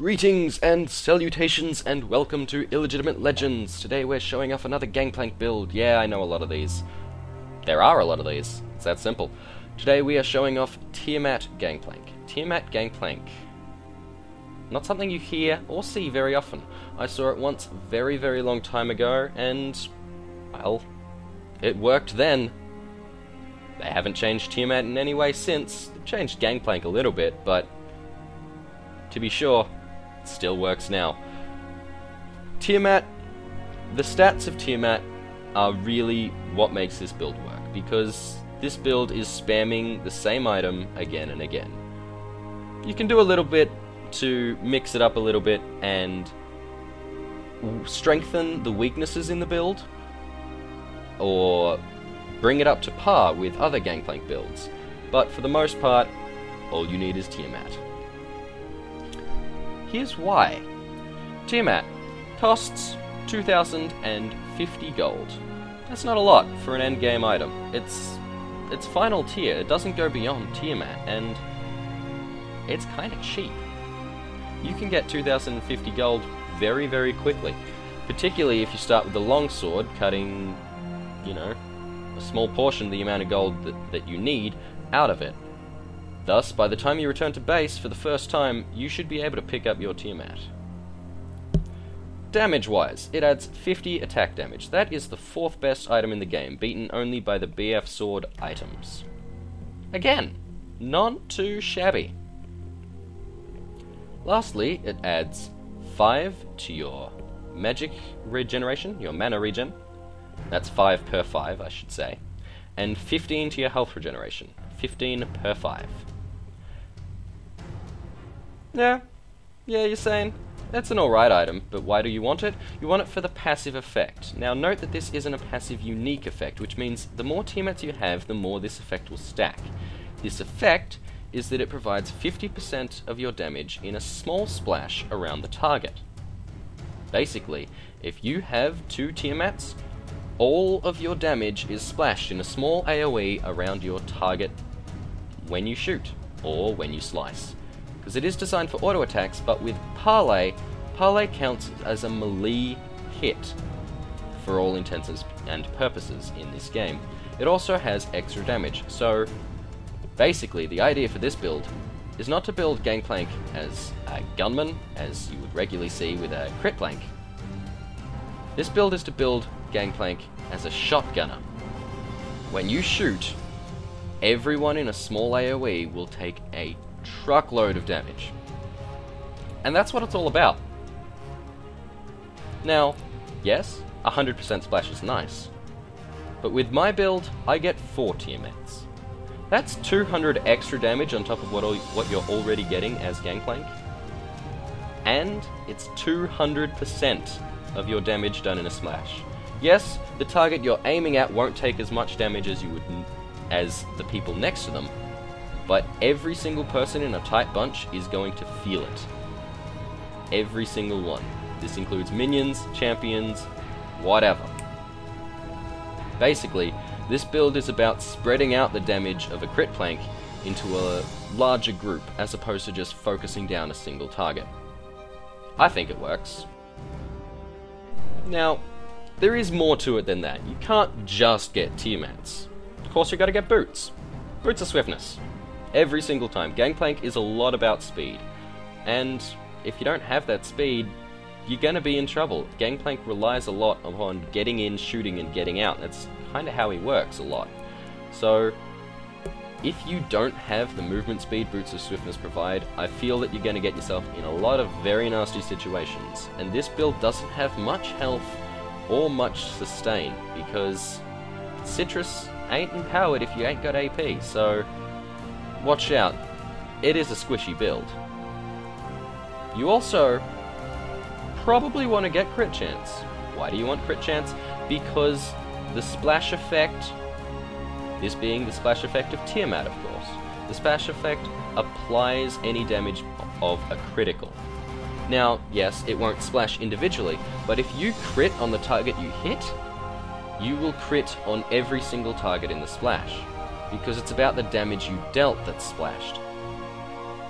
Greetings and salutations and welcome to Illegitimate Legends. Today we're showing off another Gangplank build. Yeah, I know a lot of these. There are a lot of these. It's that simple. Today we are showing off Tiamat Gangplank. Tiamat Gangplank. Not something you hear or see very often. I saw it once very, very long time ago and, well, it worked then. They haven't changed Tiamat in any way since. They've changed Gangplank a little bit, but to be sure, it still works now. Tiamat, the stats of Tiamat are really what makes this build work, because this build is spamming the same item again and again. You can do a little bit to mix it up a little bit and strengthen the weaknesses in the build, or bring it up to par with other Gangplank builds, but for the most part, all you need is Tiamat. Here's why. Tiamat costs 2,050 gold. That's not a lot for an endgame item. It's final tier, it doesn't go beyond Tiamat, and it's kinda cheap. You can get 2,050 gold very, very quickly, particularly if you start with the longsword, cutting, a small portion of the amount of gold that you need out of it. Thus, by the time you return to base for the first time, you should be able to pick up your Tiamat. Damage-wise, it adds 50 attack damage. That is the 4th best item in the game, beaten only by the BF sword items. Again, not too shabby. Lastly, it adds 5 to your magic regeneration, your mana regen. That's 5 per 5, I should say. And 15 to your health regeneration. 15 per 5. Yeah, you're saying, that's an alright item, but why do you want it? You want it for the passive effect. Now note that this isn't a passive unique effect, which means the more Tiamats you have, the more this effect will stack. This effect is that it provides 50% of your damage in a small splash around the target. Basically, if you have 2 Tiamats, all of your damage is splashed in a small AoE around your target when you shoot, or when you slice. Because it is designed for auto attacks, but with Parlay counts as a melee hit for all intents and purposes in this game. It also has extra damage, so basically the idea for this build is not to build Gangplank as a gunman, as you would regularly see with a crit plank. This build is to build Gangplank as a shotgunner. When you shoot, everyone in a small AoE will take a truckload of damage. And that's what it's all about. Now, yes, 100% splash is nice, but with my build, I get 4 Tiamats. That's 200 extra damage on top of what you're already getting as Gangplank, and it's 200% of your damage done in a splash. Yes, the target you're aiming at won't take as much damage as as the people next to them, but every single person in a tight bunch is going to feel it. Every single one. This includes minions, champions, whatever. Basically, this build is about spreading out the damage of a crit plank into a larger group, as opposed to just focusing down a single target. I think it works. Now, there is more to it than that. You can't just get Tiamats. Of course, you gotta get boots. Boots of swiftness. Every single time. Gangplank is a lot about speed. And if you don't have that speed, you're gonna be in trouble. Gangplank relies a lot upon getting in, shooting, and getting out. That's kinda how he works a lot. So, if you don't have the movement speed Boots of Swiftness provide, I feel that you're gonna get yourself in a lot of very nasty situations. And this build doesn't have much health or much sustain, because Citrus ain't empowered if you ain't got AP, so watch out. It is a squishy build. You also probably want to get crit chance. Why do you want crit chance? Because the splash effect, this being the splash effect of Tiamat, of course, the splash effect applies any damage of a critical. Now, yes, it won't splash individually, but if you crit on the target you hit, you will crit on every single target in the splash, because it's about the damage you dealt that's splashed.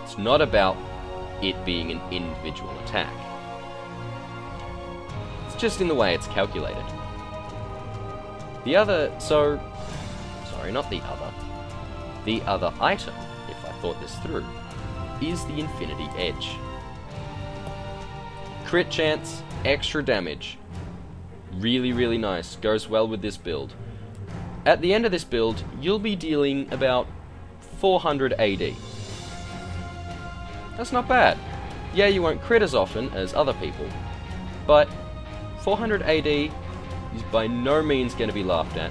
It's not about it being an individual attack. It's just in the way it's calculated. The other item, if I thought this through, is the Infinity Edge. Crit chance, extra damage. Really, really nice. Goes well with this build. At the end of this build, you'll be dealing about 400 AD. That's not bad. Yeah, you won't crit as often as other people, but 400 AD is by no means going to be laughed at,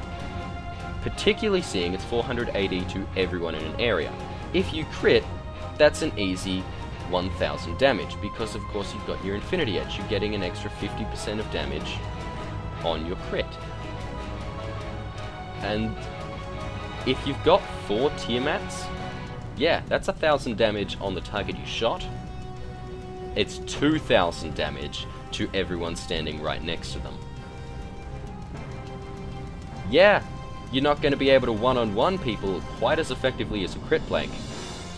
particularly seeing it's 400 AD to everyone in an area. If you crit, that's an easy 1000 damage, because of course you've got your Infinity Edge. You're getting an extra 50% of damage on your crit. And if you've got 4 Tiamats, yeah, that's 1000 damage on the target you shot. It's 2000 damage to everyone standing right next to them. Yeah, you're not going to be able to one-on-one people quite as effectively as a crit plank,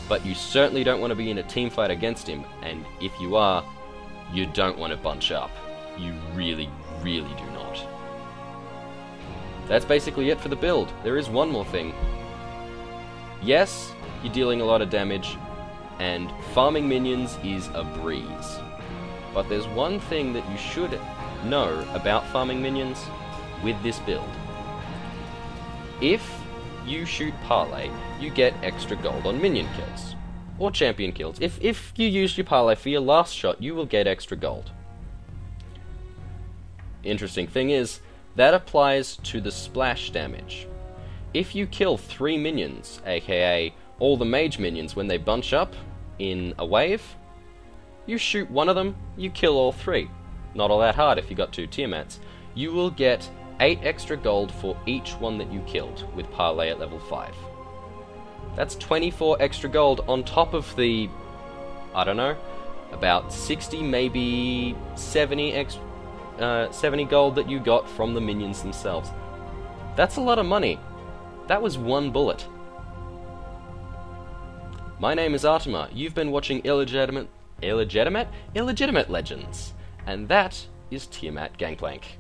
but you certainly don't want to be in a team fight against him, and if you are, you don't want to bunch up. You really, really do not. That's basically it for the build. There is one more thing. Yes, you're dealing a lot of damage, and farming minions is a breeze. But there's one thing that you should know about farming minions with this build. If you shoot Parlay, you get extra gold on minion kills, or champion kills. If you used your Parlay for your last shot, you will get extra gold. Interesting thing is, that applies to the splash damage. If you kill 3 minions, aka all the mage minions when they bunch up in a wave, you shoot one of them, you kill all 3. Not all that hard if you got 2 Tiamats. You will get 8 extra gold for each one that you killed with Parlay at level 5. That's 24 extra gold on top of the, I don't know, about 60, maybe 70 gold that you got from the minions themselves. That's a lot of money. That was one bullet. My name is Artima. You've been watching Illegitimate Legends, and that is Tiamat Gangplank.